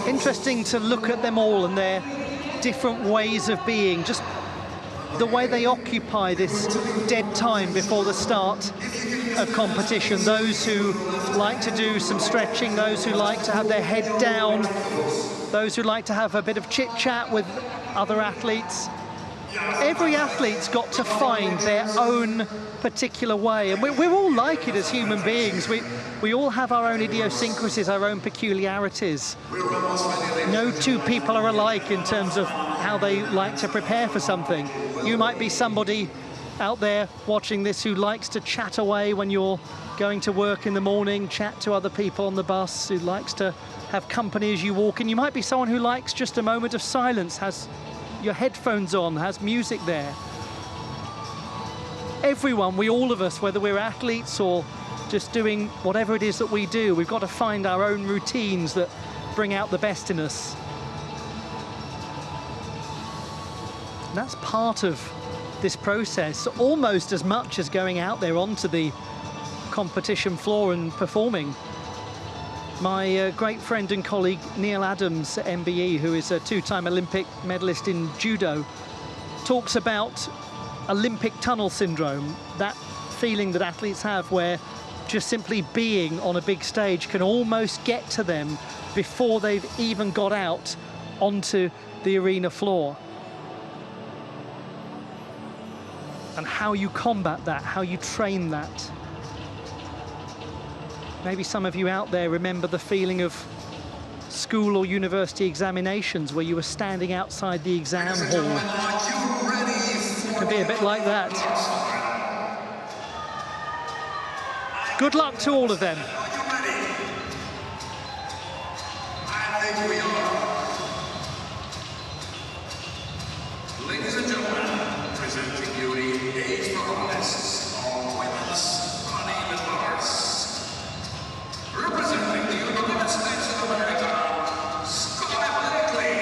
Interesting to look at them all and their different ways of being, just the way they occupy this dead time before the start of competition. Those who like to do some stretching, those who like to have their head down, those who like to have a bit of chit-chat with other athletes. Every athlete's got to find their own particular way, and we're all like it as human beings. We all have our own idiosyncrasies, our own peculiarities. No two people are alike in terms of how they like to prepare for something. You might be somebody out there watching this who likes to chat away when you're going to work in the morning, chat to other people on the bus, who likes to have company as you walk in. You might be someone who likes just a moment of silence, has your headphones on, has music there. Everyone, all of us, whether we're athletes or just doing whatever it is that we do, we've got to find our own routines that bring out the best in us. And that's part of this process, almost as much as going out there onto the competition floor and performing. My great friend and colleague Neil Adams at MBE, who is a two-time Olympic medalist in judo, talks about Olympic tunnel syndrome, that feeling that athletes have where just simply being on a big stage can almost get to them before they've even got out onto the arena floor. And how you combat that, how you train that. Maybe some of you out there remember the feeling of school or university examinations where you were standing outside the exam hall. It can be a bit like that. Good luck to all of them. Ladies and gentlemen, presenting you the 8th finalists on women's uneven bars. Representing the United States of America, Blakeley.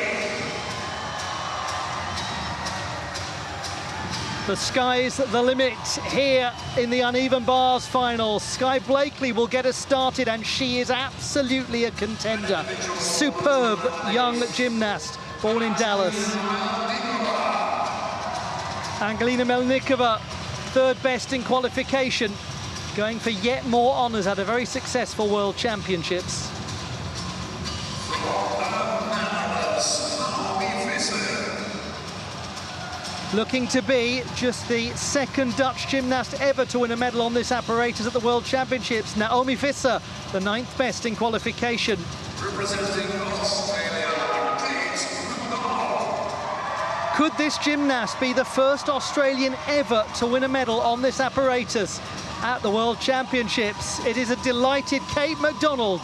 The sky's the limit here in the uneven bars final. Sky Blakeley will get us started, and she is absolutely a contender. Superb young gymnast, born in Dallas. Angelina Melnikova, third best in qualification, going for yet more honours at a very successful World Championships. Looking to be just the second Dutch gymnast ever to win a medal on this apparatus at the World Championships. Naomi Visser, the 9th best in qualification. Representing Australia, Could this gymnast be the first Australian ever to win a medal on this apparatus at the World Championships? It is a delighted Kate McDonald.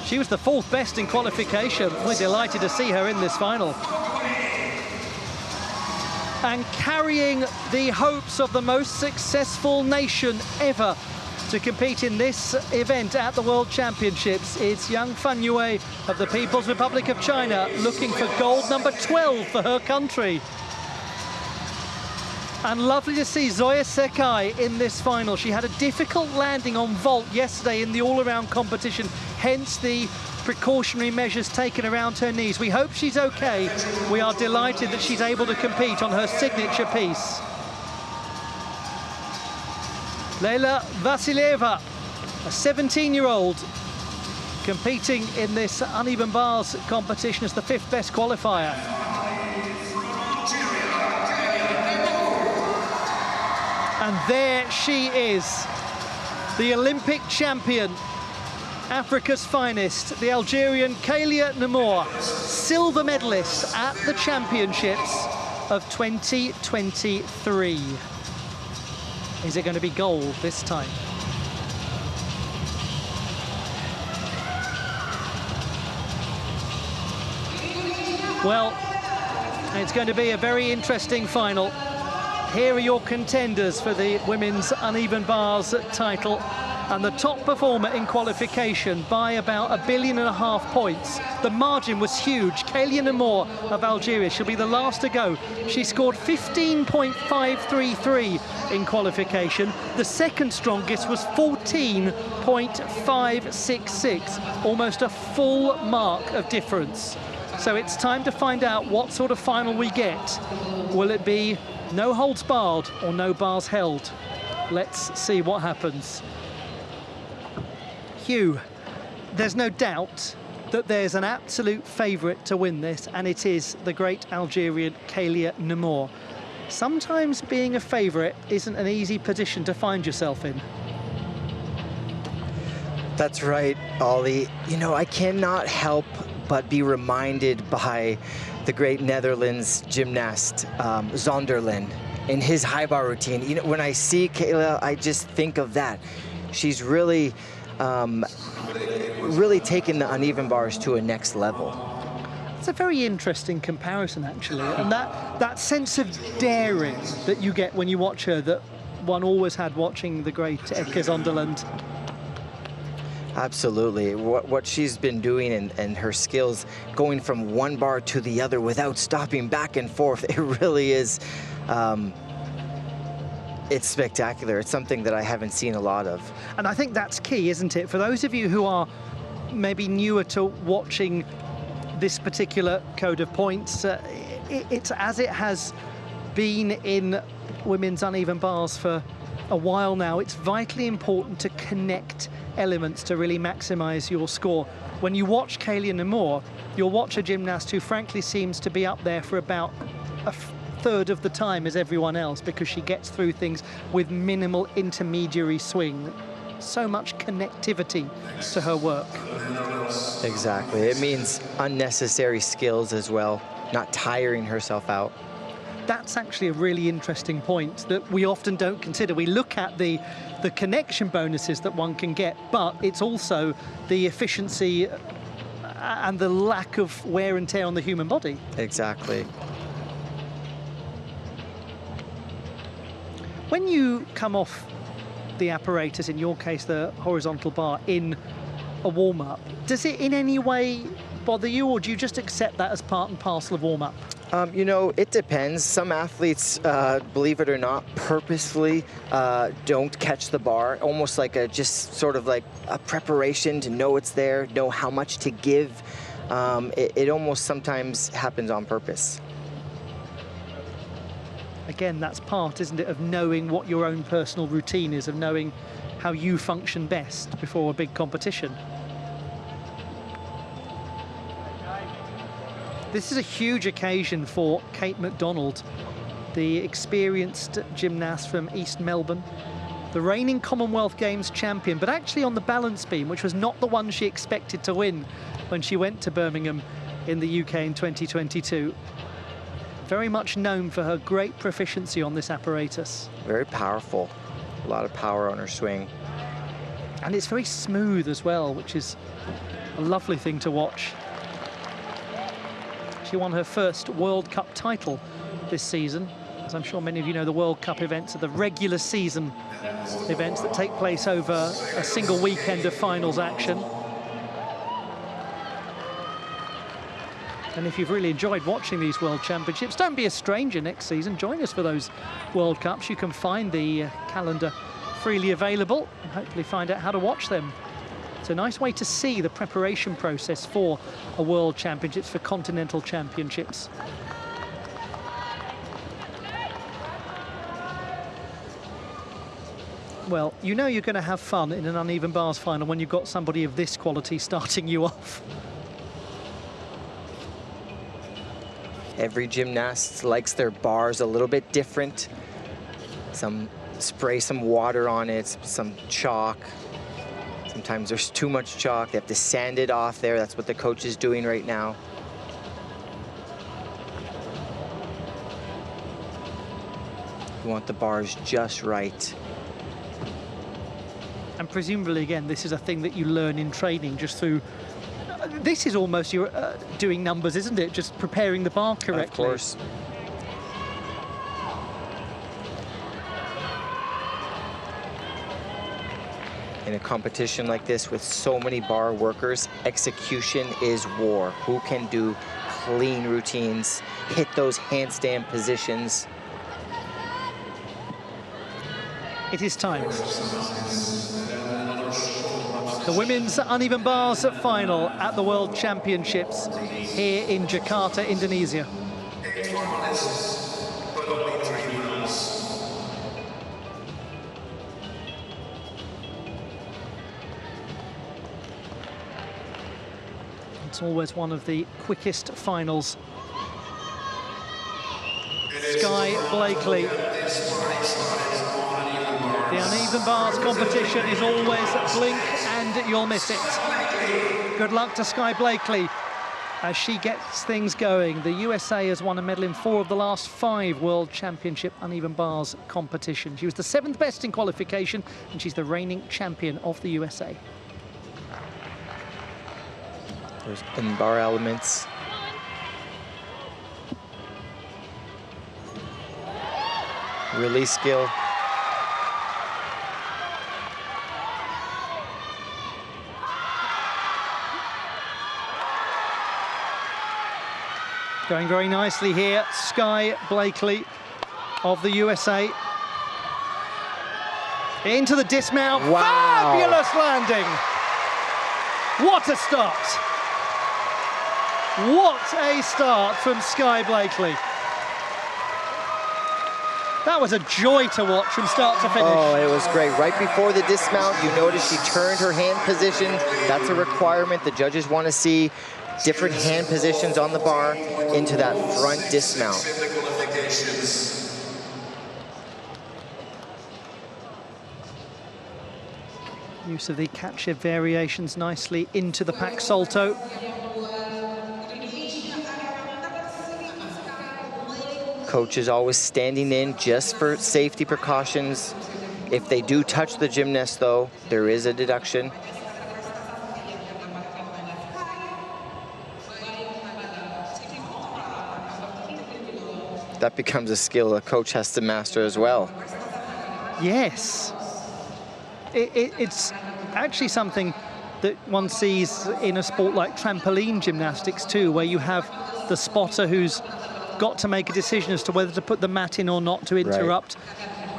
She was the 4th best in qualification. We're delighted to see her in this final. And carrying the hopes of the most successful nation ever to compete in this event at the World Championships, it's young Fanyuwei of the People's Republic of China, looking for gold number 12 for her country. And lovely to see Zoya Szekely in this final. She had a difficult landing on vault yesterday in the all-around competition, hence the precautionary measures taken around her knees. We hope she's okay. We are delighted that she's able to compete on her signature piece. Leila Vasileva, a 17-year-old, competing in this uneven bars competition as the 5th best qualifier. And there she is, the Olympic champion, Africa's finest, the Algerian Kaylia Nemour, silver medalist at the Championships of 2023. Is it going to be gold this time? Well, it's going to be a very interesting final. Here are your contenders for the women's uneven bars title. and the top performer in qualification by about 1.5 billion points. The margin was huge. Kaylia Nemour of Algeria, she'll be the last to go. She scored 15.533 in qualification. The second strongest was 14.566, almost a full mark of difference. So it's time to find out what sort of final we get. Will it be no holds barred or no bars held? Let's see what happens. Hugh, there's no doubt that there's an absolute favourite to win this, and it is the great Algerian Kaylia Nemour. Sometimes being a favourite isn't an easy position to find yourself in. That's right, Ollie. You know, I cannot help but be reminded by the great Netherlands gymnast, Zonderland, in his high bar routine. You know, when I see Kayla, I just think of that. She's really, really taken the uneven bars to a next level. It's a very interesting comparison, actually, and that sense of daring that you get when you watch her, that one always had watching the great Eke Zonderland. Absolutely. What she's been doing and her skills going from one bar to the other without stopping back and forth, it really is, it's spectacular. It's something that I haven't seen a lot of. And I think that's key, isn't it? For those of you who are maybe newer to watching this particular code of points, it's as it has been in women's uneven bars for a while now. It's vitally important to connect elements to really maximize your score. When you watch Kaylia Nemour, you'll watch a gymnast who frankly seems to be up there for about a third of the time as everyone else, because she gets through things with minimal intermediary swing. So much connectivity to her work. Exactly. It means unnecessary skills as well, not tiring herself out. That's actually a really interesting point that we often don't consider. We look at the connection bonuses that one can get, but it's also the efficiency and the lack of wear and tear on the human body. Exactly. When you come off the apparatus, in your case the horizontal bar, in a warm-up, does it in any way bother you, or do you just accept that as part and parcel of warm-up? You know, it depends. Some athletes, believe it or not, purposefully don't catch the bar, almost like just sort of like a preparation to know it's there, know how much to give. It almost sometimes happens on purpose. Again, that's part, isn't it, of knowing what your own personal routine is, of knowing how you function best before a big competition. This is a huge occasion for Kate McDonald, the experienced gymnast from East Melbourne, the reigning Commonwealth Games champion, but actually on the balance beam, which was not the one she expected to win when she went to Birmingham in the UK in 2022. Very much known for her great proficiency on this apparatus. Very powerful. A lot of power on her swing. And it's very smooth as well, which is a lovely thing to watch. She won her first World Cup title this season. As I'm sure many of you know, the World Cup events are the regular season events that take place over a single weekend of finals action. And if you've really enjoyed watching these World Championships, don't be a stranger next season. Join us for those World Cups. You can find the calendar freely available and hopefully find out how to watch them. It's a nice way to see the preparation process for a World Championships, for Continental Championships. Well, you know you're going to have fun in an uneven bars final when you've got somebody of this quality starting you off. Every gymnast likes their bars a little bit different. Some spray some water on it, some chalk. Sometimes there's too much chalk. They have to sand it off there. That's what the coach is doing right now. You want the bars just right. And presumably, again, this is a thing that you learn in training just through... This is almost your doing numbers, isn't it? Just preparing the bar correctly. Of course. In a competition like this with so many bar workers, execution is war. Who can do clean routines, hit those handstand positions? It is time. The women's uneven bars final at the World Championships here in Jakarta, Indonesia. It's always one of the quickest finals. Skye Blakeley. The uneven bars competition is always blink and you'll miss it. Good luck to Skye Blakeley as she gets things going. The USA has won a medal in 4 of the last 5 World Championship uneven bars competitions. She was the 7th best in qualification and she's the reigning champion of the USA. There's in-bar elements. Release skill. Going very nicely here, Skye Blakeley of the USA. Into the dismount, wow. Fabulous landing. What a start. What a start from Skye Blakeley. That was a joy to watch from start to finish. Oh, it was great. Right before the dismount, you notice she turned her hand position. That's a requirement. The judges want to see different hand positions on the bar into that front dismount. Use of the capture variations nicely into the pack salto. Coach is always standing in just for safety precautions. If they do touch the gymnast, though, there is a deduction. That becomes a skill a coach has to master as well. Yes. It's actually something that one sees in a sport like trampoline gymnastics too, where you have the spotter who's got to make a decision as to whether to put the mat in or not to interrupt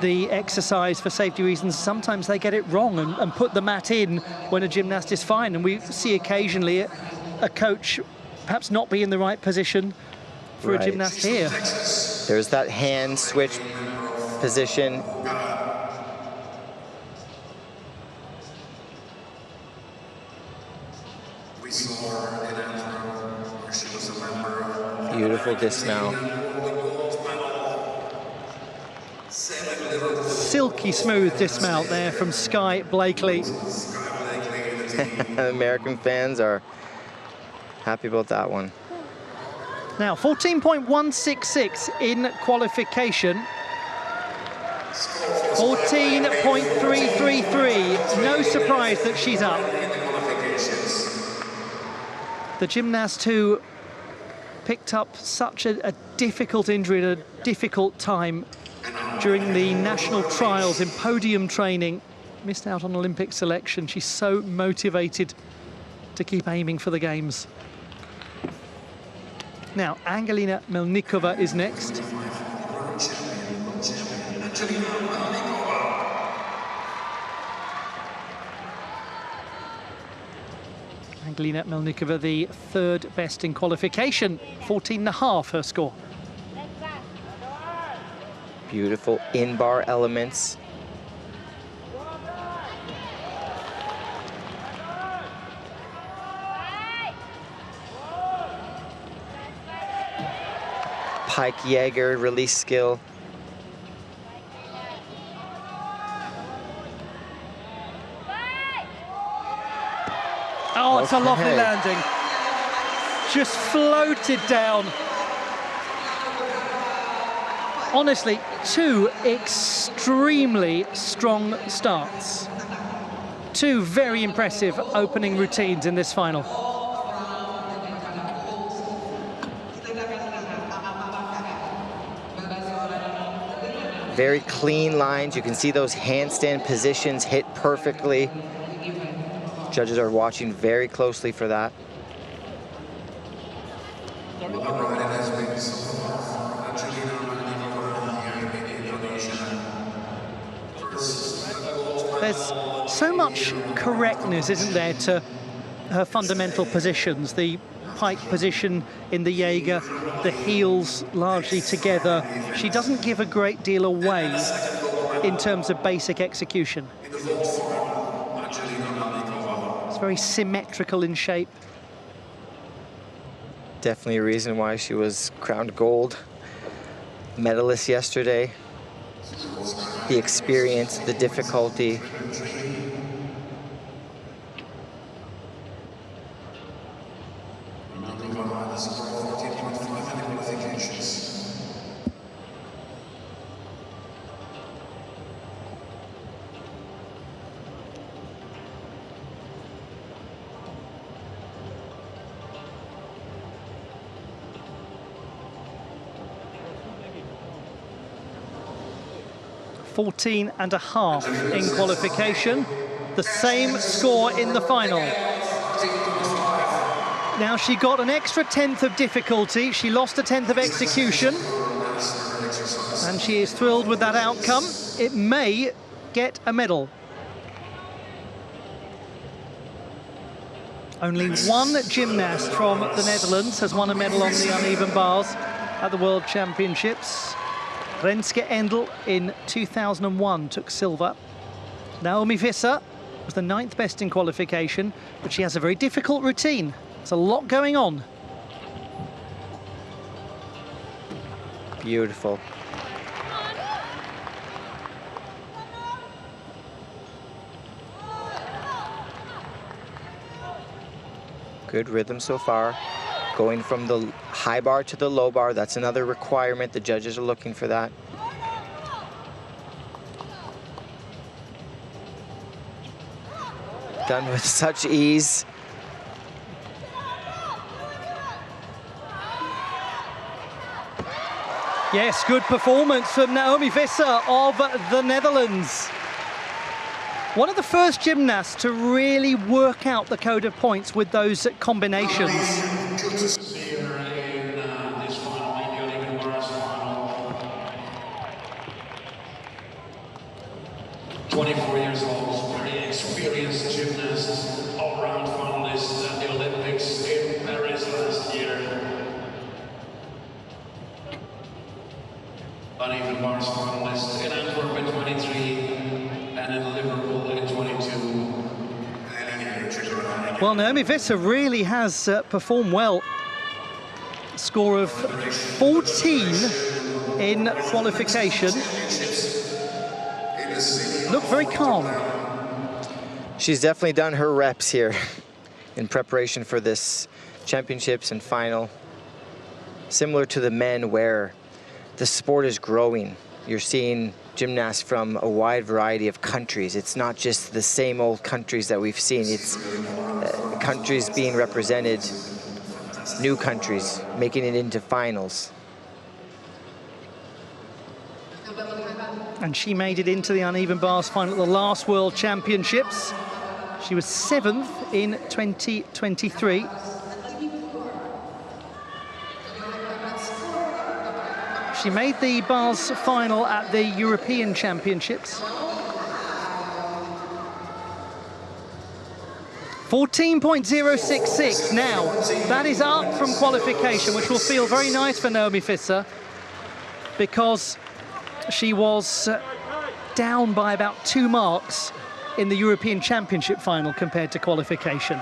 the exercise for safety reasons. Sometimes they get it wrong and put the mat in when a gymnast is fine. And we see occasionally a coach perhaps not be in the right position for a gymnast here. There's that hand switch position. Beautiful dismount. Silky smooth dismount there from Skye Blakeley. American fans are happy about that one. Now, 14.166 in qualification. 14.333. No surprise that she's up. The gymnast who picked up such a difficult injury at a difficult time during the national trials in podium training, missed out on Olympic selection. She's so motivated to keep aiming for the games. Now, Angelina Melnikova is next. Angelina Melnikova, the 3rd best in qualification, 14.5 her score. Beautiful in-bar elements. Pike Jaeger release skill. Oh, it's a lovely landing. Just floated down. Honestly, 2 extremely strong starts. 2 very impressive opening routines in this final. Very clean lines. You can see those handstand positions hit perfectly. Judges are watching very closely for that. There's so much correctness, isn't there, to her fundamental positions. The pike position in the Jaeger, the heels largely together. She doesn't give a great deal away in terms of basic execution. It's very symmetrical in shape. Definitely a reason why she was crowned gold medalist yesterday. The experience, the difficulty. .14.5 in qualification, the same score in the final. Now she got an extra 10th of difficulty, she lost a 10th of execution, and she is thrilled with that outcome. It may get a medal. Only one gymnast from the Netherlands has won a medal on the uneven bars at the World Championships. Renske Endel in 2001 took silver. Naomi Visser was the 9th best in qualification, but she has a very difficult routine. There's a lot going on. Beautiful. Good rhythm so far. Going from the high bar to the low bar, that's another requirement. The judges are looking for that. Done with such ease. Yes, good performance from Naomi Visser of the Netherlands. One of the first gymnasts to really work out the code of points with those combinations. Here in this final, WAG Uneven bars final. 24 years old, very experienced gymnast, all-round finalist at the Olympics in Paris last year. Uneven bars finalist in Antwerp in 23 and in Liverpool in 22. Well, Naomi Visser really has performed well. Score of 14 in qualification. Looked very calm. She's definitely done her reps here in preparation for this championships and final. Similar to the men, where the sport is growing. You're seeing gymnasts from a wide variety of countries. It's not just the same old countries that we've seen. It's countries being represented, new countries making it into finals. And she made it into the uneven bars final at the last World Championships. She was 7th in 2023. She made the bars final at the European Championships. 14.066 now. That is up from qualification, which will feel very nice for Naomi Visser, because she was down by about 2 marks in the European Championship final compared to qualification.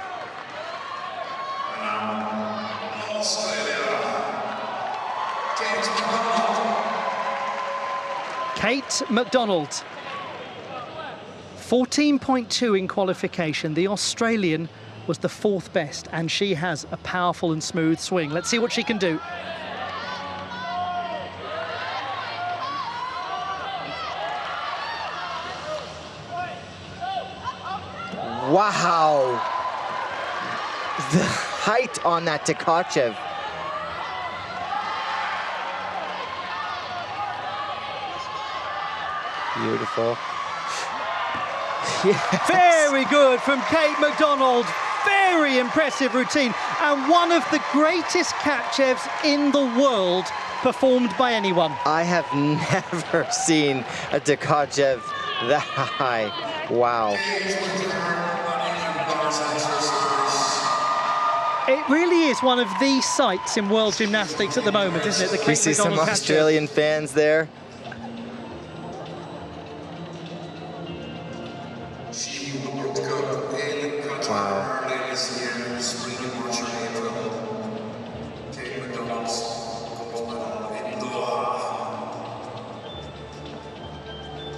Kate McDonald, 14.2 in qualification. The Australian was the 4th best, and she has a powerful and smooth swing. Let's see what she can do. Wow! The height on that Tkachev. Beautiful. Yes. Very good from Kate McDonald. Very impressive routine. And one of the greatest catch-evs in the world performed by anyone. I have never seen a Tkachev that high. Wow. It really is one of the sights in world gymnastics at the moment, isn't it? The Kate We see some McDonald Australian fans there. Wow.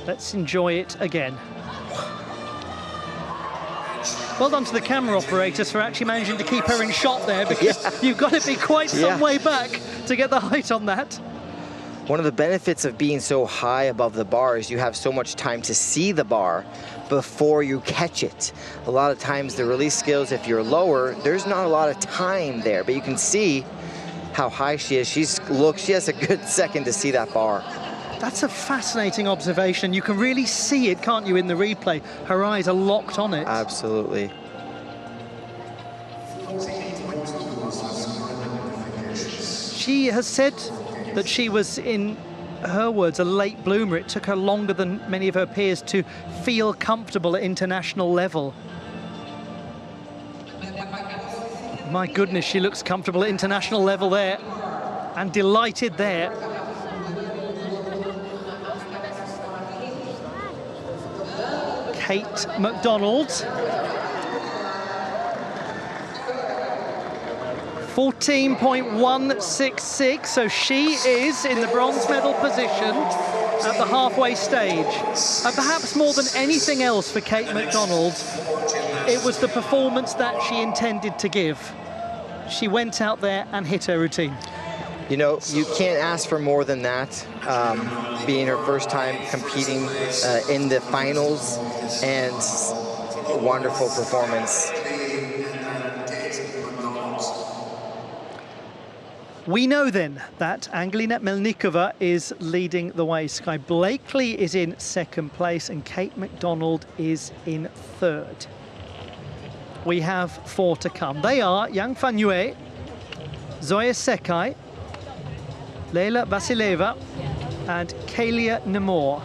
Let's enjoy it again. Well done to the camera operators for actually managing to keep her in shot there, because you've got to be quite some way back to get the height on that. One of the benefits of being so high above the bar is you have so much time to see the bar before you catch it. A lot of times the release skills, if you're lower, there's not a lot of time there, but you can see how high she is. She has a good second to see that bar. That's a fascinating observation. You can really see it, can't you, in the replay? Her eyes are locked on it. Absolutely. She has said that she was, in her words, a late bloomer. It took her longer than many of her peers to feel comfortable at international level. My goodness, she looks comfortable at international level there, and delighted there. Kate McDonald. 14.166, so she is in the bronze medal position at the halfway stage. And perhaps more than anything else for Kate McDonald, it was the performance that she intended to give. She went out there and hit her routine. You know, you can't ask for more than that, being her first time competing in the finals, and a wonderful performance. We know then that Angelina Melnikova is leading the way. Sky Blakeley is in second place and Kate McDonald is in third. We have 4 to come. They are Fanyuwei, Zoya Szekely, Leila Vasileva and Kaylia Nemour.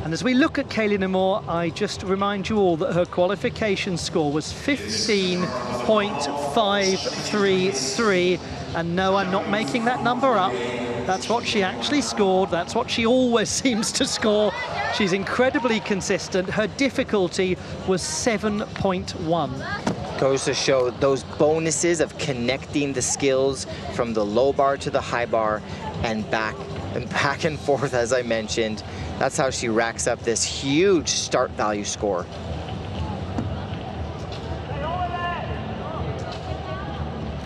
And as we look at Kaylia Nemour, I just remind you all that her qualification score was 15.533. And no, I'm not making that number up. That's what she actually scored. That's what she always seems to score. She's incredibly consistent. Her difficulty was 7.1. Goes to show those bonuses of connecting the skills from the low bar to the high bar and back and forth, as I mentioned. That's how she racks up this huge start value score.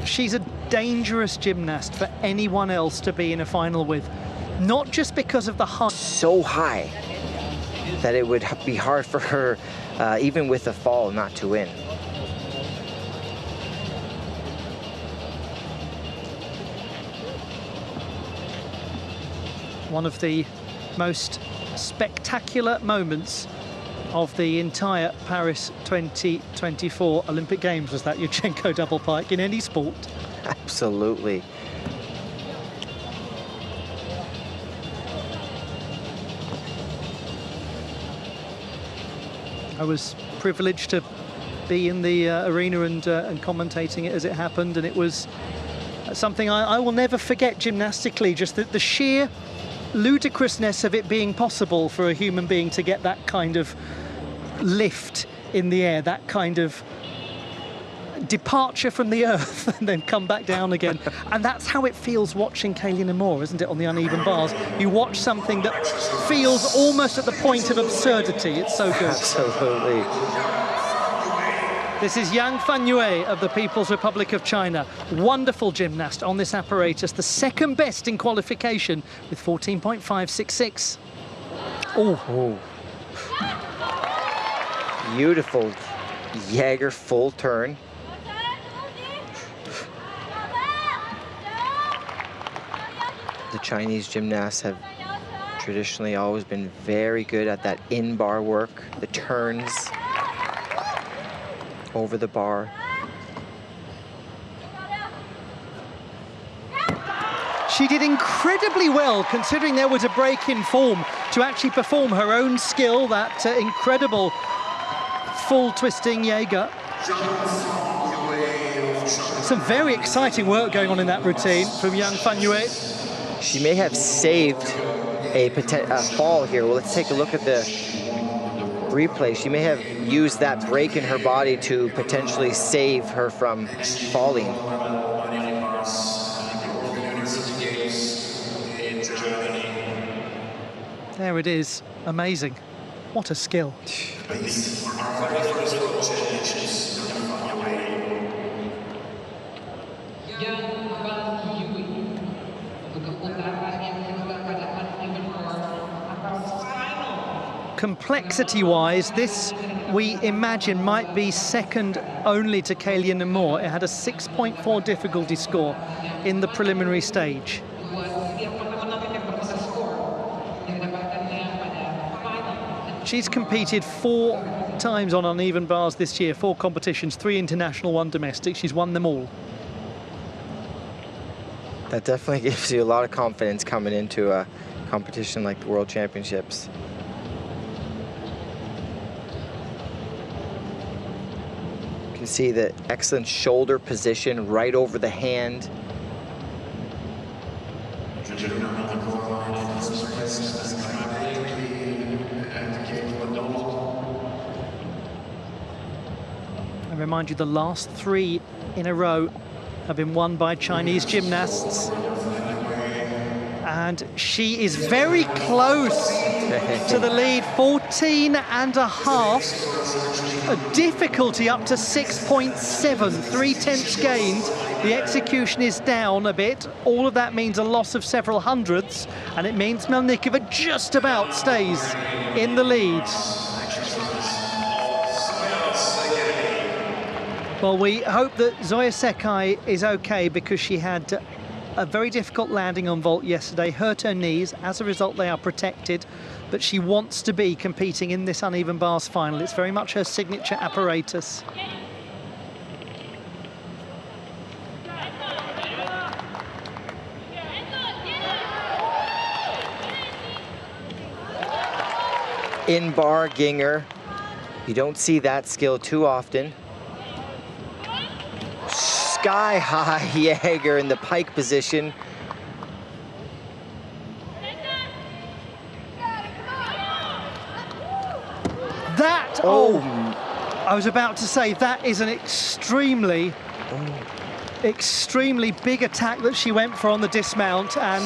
She's a dangerous gymnast for anyone else to be in a final with, not just because of the height. So high that it would be hard for her, even with a fall, not to win. One of the most spectacular moments of the entire Paris 2024 Olympic Games was that Yurchenko double pike in any sport. Absolutely. I was privileged to be in the arena and commentating it as it happened, and it was something I will never forget gymnastically, just the sheer ludicrousness of it being possible for a human being to get that kind of lift in the air, that kind of departure from the earth and then come back down again. And that's how it feels watching Kaylia Nemour, isn't it, on the uneven bars? You watch something that feels almost at the point of absurdity. It's so good. Absolutely. This is Fanyuwei of the People's Republic of China. Wonderful gymnast on this apparatus, the second best in qualification with 14.566. Oh. Beautiful Jaeger full turn. The Chinese gymnasts have traditionally always been very good at that in-bar work, the turns. over the bar. She did incredibly well, considering there was a break in form, to actually perform her own skill, that incredible full twisting Jaeger. Some very exciting work going on in that routine from young Fanyuwei. She may have saved a fall here. Well, let's take a look at the replay. She may have used that break in her body to potentially save her from falling. There it is. Amazing. What a skill. Complexity-wise, this, we imagine, might be second only to Kaylia Nemour. It had a 6.4 difficulty score in the preliminary stage. She's competed 4 times on uneven bars this year, 4 competitions, 3 international, 1 domestic. She's won them all. That definitely gives you a lot of confidence coming into a competition like the World Championships. You can see the excellent shoulder position right over the hand. I remind you, the last 3 in a row have been won by Chinese gymnasts. And she is very close to the lead, 14.5. A difficulty up to 6.7, 3/10 gained. The execution is down a bit. All of that means a loss of several hundredths, and it means Melnikova just about stays in the lead. Well, we hope that Zoya Szekely is okay, because she had a very difficult landing on vault yesterday, hurt her knees. As a result, they are protected, but she wants to be competing in this uneven bars final. It's very much her signature apparatus. In bar Ginger, you don't see that skill too often. Sky-high Jaeger in the pike position. That, oh, I was about to say, that is an extremely big attack that she went for on the dismount, and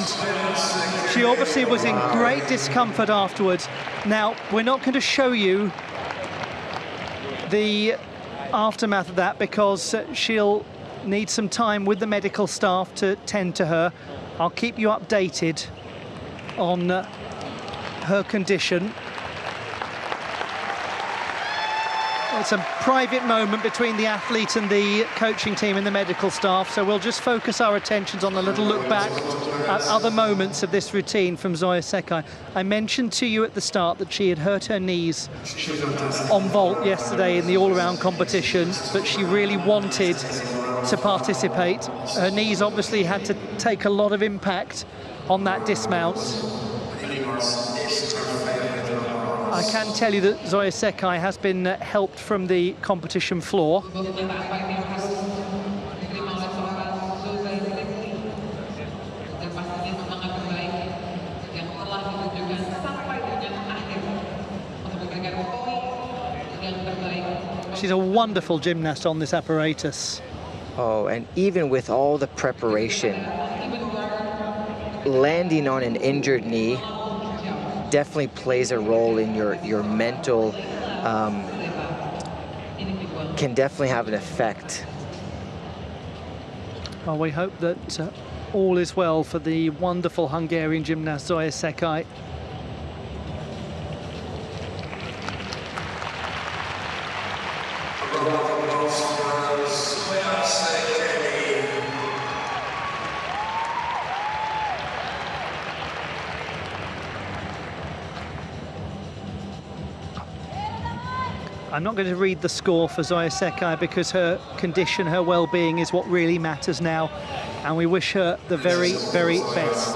she obviously was in great discomfort afterwards. Now, we're not going to show you the aftermath of that, because she'll need some time with the medical staff to tend to her. I'll keep you updated on her condition. It's a private moment between the athlete and the coaching team and the medical staff, so we'll just focus our attentions on a little look back at other moments of this routine from Zoya Szekely. I mentioned to you at the start that she had hurt her knees on vault yesterday in the all-around competition, but she really wanted to participate. Her knees obviously had to take a lot of impact on that dismount. I can tell you that Zoya Szekely has been helped from the competition floor. She's a wonderful gymnast on this apparatus. Oh, and even with all the preparation, landing on an injured knee definitely plays a role in your mental, can definitely have an effect. Well, we hope that all is well for the wonderful Hungarian gymnast Zoya Szekely. I'm not going to read the score for Zoya Szekely because her condition, her well-being is what really matters now. And we wish her the very, very best.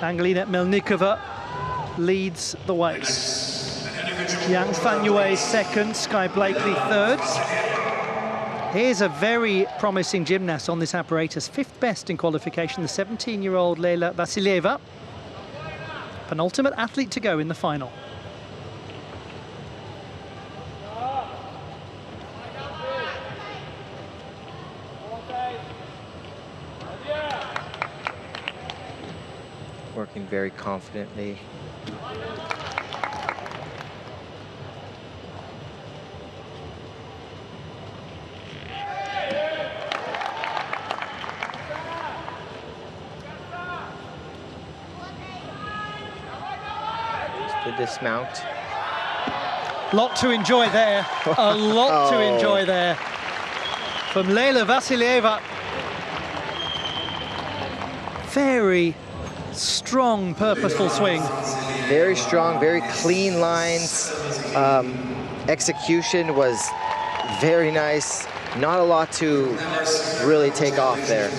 Angelina Melnikova leads the way. Yang Fanyuwei second, Sky Blakeley third. Here's a very promising gymnast on this apparatus, fifth best in qualification, the 17-year-old Leila Vasileva. Penultimate athlete to go in the final. Working very confidently. The dismount. Lot to enjoy there. A lot to enjoy there. From Leila Vasileva. Very strong, purposeful swing. Very strong, very clean lines. Execution was very nice. Not a lot to really take off there.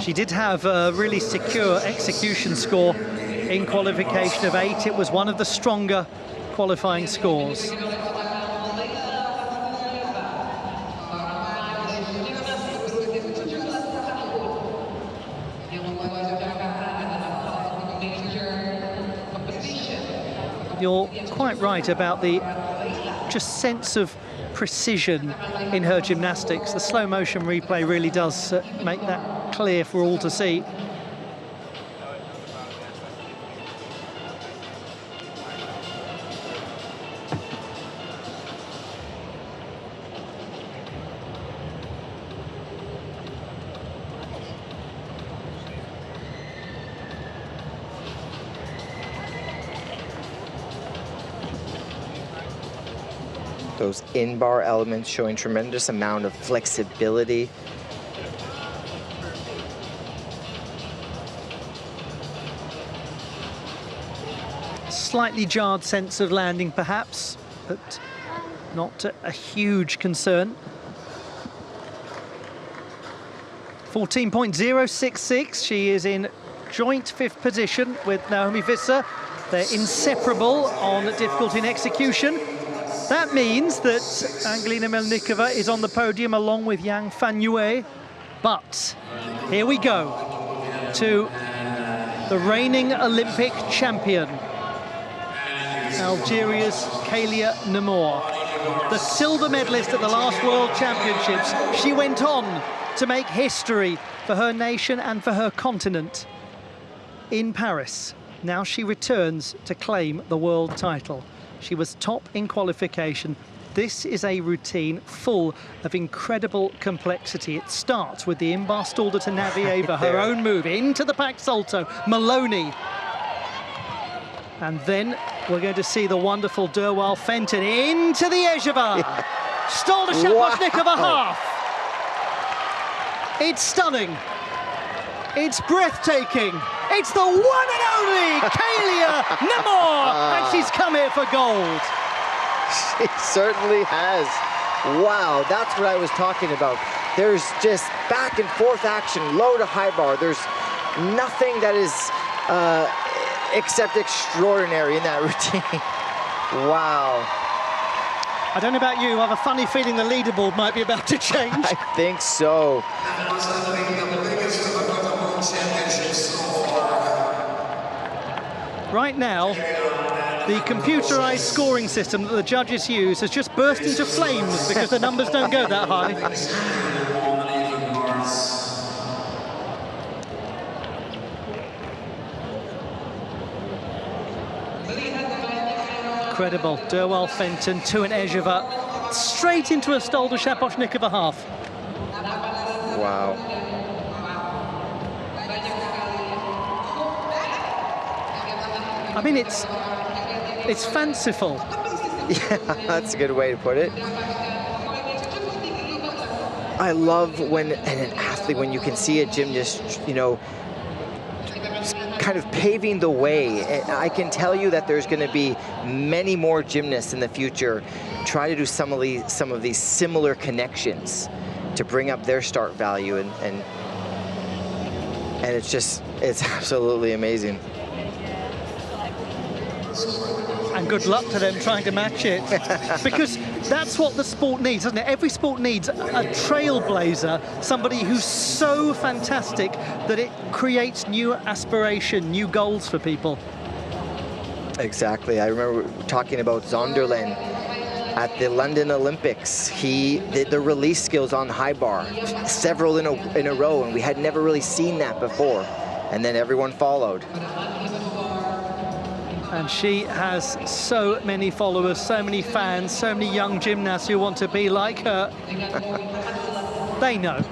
She did have a really secure execution score in qualification of 8. It was one of the stronger qualifying scores. You're quite right about the just sense of precision in her gymnastics. The slow motion replay really does make that clear for all to see. Those in-bar elements showing tremendous amount of flexibility. Slightly jarred sense of landing, perhaps, but not a huge concern. 14.066. She is in joint 5th position with Naomi Visser. They're inseparable on difficulty in execution. That means that Angelina Melnikova is on the podium along with Yang Fanyuwei. But here we go to the reigning Olympic champion, Algeria's Kaylia Nemour, the silver medalist at the last World Championships. She went on to make history for her nation and for her continent in Paris. Now she returns to claim the world title. She was top in qualification. This is a routine full of incredible complexity. It starts with the in-bar stalder to Navieva, her own move into the back salto, Maloney. And then we're going to see the wonderful Derwal Fenton into the Ejeva. Stalder Shaposhnikova half. It's stunning. It's breathtaking. It's the one and only Kaylia Nemour, and she's come here for gold. She certainly has. Wow, that's what I was talking about. There's just back and forth action, low to high bar. There's nothing that is except extraordinary in that routine. Wow. I don't know about you, I have a funny feeling the leaderboard might be about to change. I think so. Right now, the computerized scoring system that the judges use has just burst into flames because the numbers don't go that high. Incredible. Derwal Fenton to an Ejeva, straight into a Stolder Shaposhnikova half. Wow. I mean, it's fanciful. Yeah, that's a good way to put it. I love when an athlete, when you can see a gymnast, you know, kind of paving the way. I can tell you that there's going to be many more gymnasts in the future try to do some of these similar connections to bring up their start value, and it's absolutely amazing. And good luck to them trying to match it, because that's what the sport needs, doesn't it? Every sport needs a trailblazer, somebody who's so fantastic that it creates new aspiration, new goals for people. Exactly. I remember talking about Zonderland at the London Olympics. He did the release skills on high bar, several in a row, and we had never really seen that before. And then everyone followed. And she has so many followers, so many fans, so many young gymnasts who want to be like her. They know.